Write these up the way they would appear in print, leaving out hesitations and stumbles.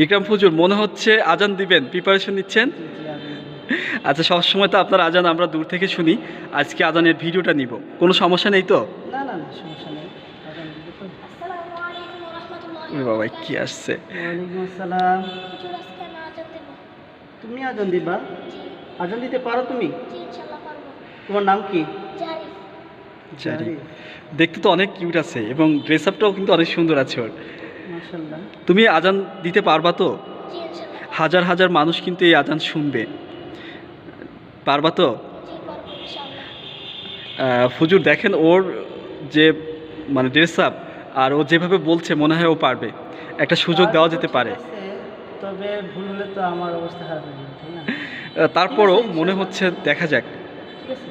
ইকরাম হুজুর মনে হচ্ছে আজান দিবেন, প্রিপারেশন নিচ্ছেন। জি জি আজান দিব। আচ্ছা, সবসময় তো আপনার আজান আমরা দূর থেকে শুনি, আজকে আজানের ভিডিওটা নিব, কোনো সমস্যা নেই তো? না না না সমস্যা নেই, আজান দিব তো। আসসালামু আলাইকুম ওয়া রাহমাতুল্লাহি ওরে ওয়া বাবা, বারাকাতুহু। কি আসছে! ওয়ালাইকুম আসসালাম। হুজুর আজকে আমি আজান দেব। তুমি আজান দিবা? জি আজান দিতে পারো তুমি? জি ইনশাআল্লাহ পারবো। তোমার নাম কি? জারিফ। জারি, দেখতে তো অনেক কিউট আছে এবং ড্রেস আপটাও কিন্তু অনেক সুন্দর আছে ওর। মাশাআল্লাহ। তুমি আজান দিতে পারবা তো? জি ইনশাআল্লাহ। হাজার হাজার মানুষ কিন্তু এই আজান শুনবে, পারবা তো? জি পারবো ইনশাআল্লাহ। হুজুর দেখেন ওর যে মানে ড্রেস আপ আর ও যেভাবে বলছে মনে হয় ও পারবে, একটা সুযোগ দেওয়া যেতে পারে। ঠিক আছে, তবে ভুল হলে তো আমার অবস্থা খারাপ হয়ে যাবে, তাই না? তারপরও ঠিক আছে, মনে ইনশাআল্লাহ। হচ্ছে দেখা যাক। ঠিক আছে।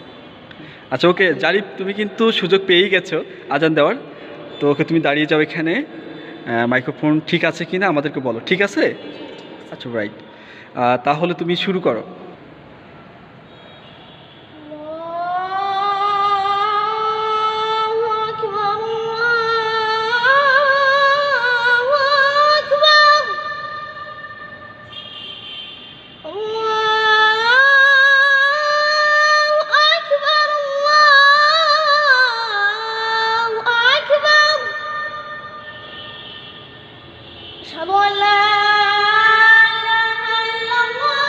আচ্ছা ওকে জারিফ, তুমি কিন্তু সুযোগ পেয়েই গেছো আজান দেওয়ার, তো ওকে তুমি দাঁড়িয়ে যাও এখানে। মাইক্রোফোন ঠিক আছে কি না আমাদেরকে বলো, ঠিক আছে? আচ্ছা রাইট, তাহলে তুমি শুরু করো। আল্লাহু আকবার আল্লাহু আকবার আল্লাহু আকবার আল্লাহু আকবার আশহাদু আল লা ইলাহা ইল্লাল্লাহ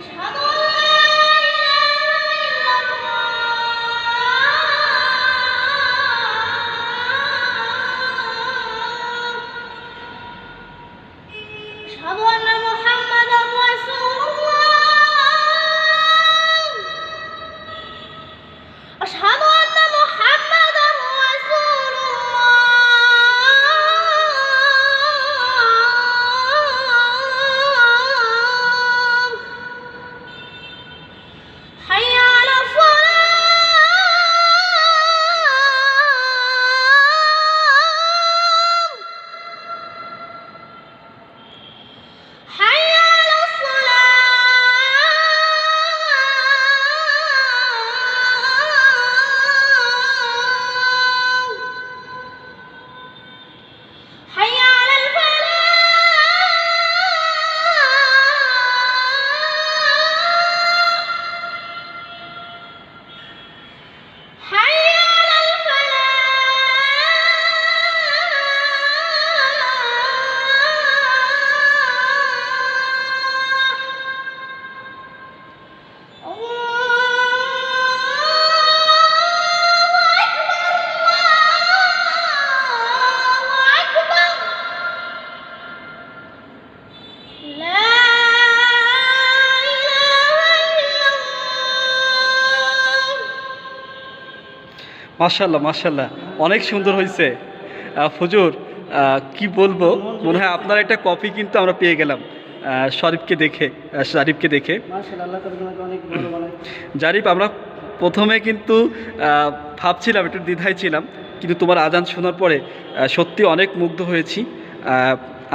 أشهد أن لا إله إلا الله أشهد أن محمدا رسول الله أشهد أن محمدا رسول الله حي على الصلاة حي على الصلاة حي على الفلاح حي على الفلاح الله أكبر الله أكبر لا إله إلا الله মাশাল্লাহ মাশাল্লাহ, অনেক সুন্দর হয়েছে। হুজুর কি বলবো, মনে হয় আপনার একটা কপি কিন্তু আমরা পেয়ে গেলাম শরীফকে দেখে, শারিফকে দেখে। মাশাআল্লাহ, আল্লাহ তাআলা তোমাকে অনেক ভালো বানায়। জারিফ, আমরা প্রথমে কিন্তু ভাবছিলাম, একটু দ্বিধায় ছিলাম, কিন্তু তোমার আজান শোনার পরে সত্যি অনেক মুগ্ধ হয়েছি।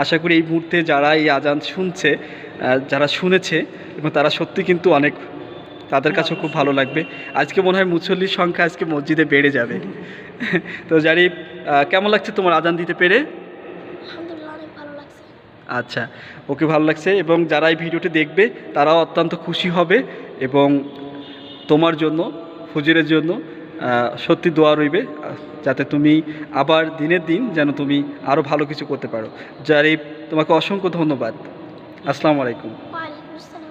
আশা করি এই মুহূর্তে যারা এই আজান শুনছে, যারা শুনেছে এবং তারা সত্যি কিন্তু অনেক, তাদের কাছেও খুব ভালো লাগবে। আজকে মনে হয় মুসল্লির সংখ্যা আজকে মসজিদে বেড়ে যাবে। তো জারিফ, কেমন লাগছে তোমার আজান দিতে পেরে? আলহামদুলিল্লাহ অনেক ভালো লাগছে। আচ্ছা, ওকে ভালো লাগছে এবং যারা এই ভিডিওটি দেখবে তারাও অত্যন্ত খুশি হবে এবং তোমার জন্য, হুজুরের জন্য সত্যি দোয়া রইবে, যাতে তুমি আবার দিনের দিন যেন তুমি আরও ভালো কিছু করতে পারো। জারিফ, তোমাকে অসংখ্য ধন্যবাদ। আসসালামু আলাইকুম। ওয়ালাইকুম আসসালাম।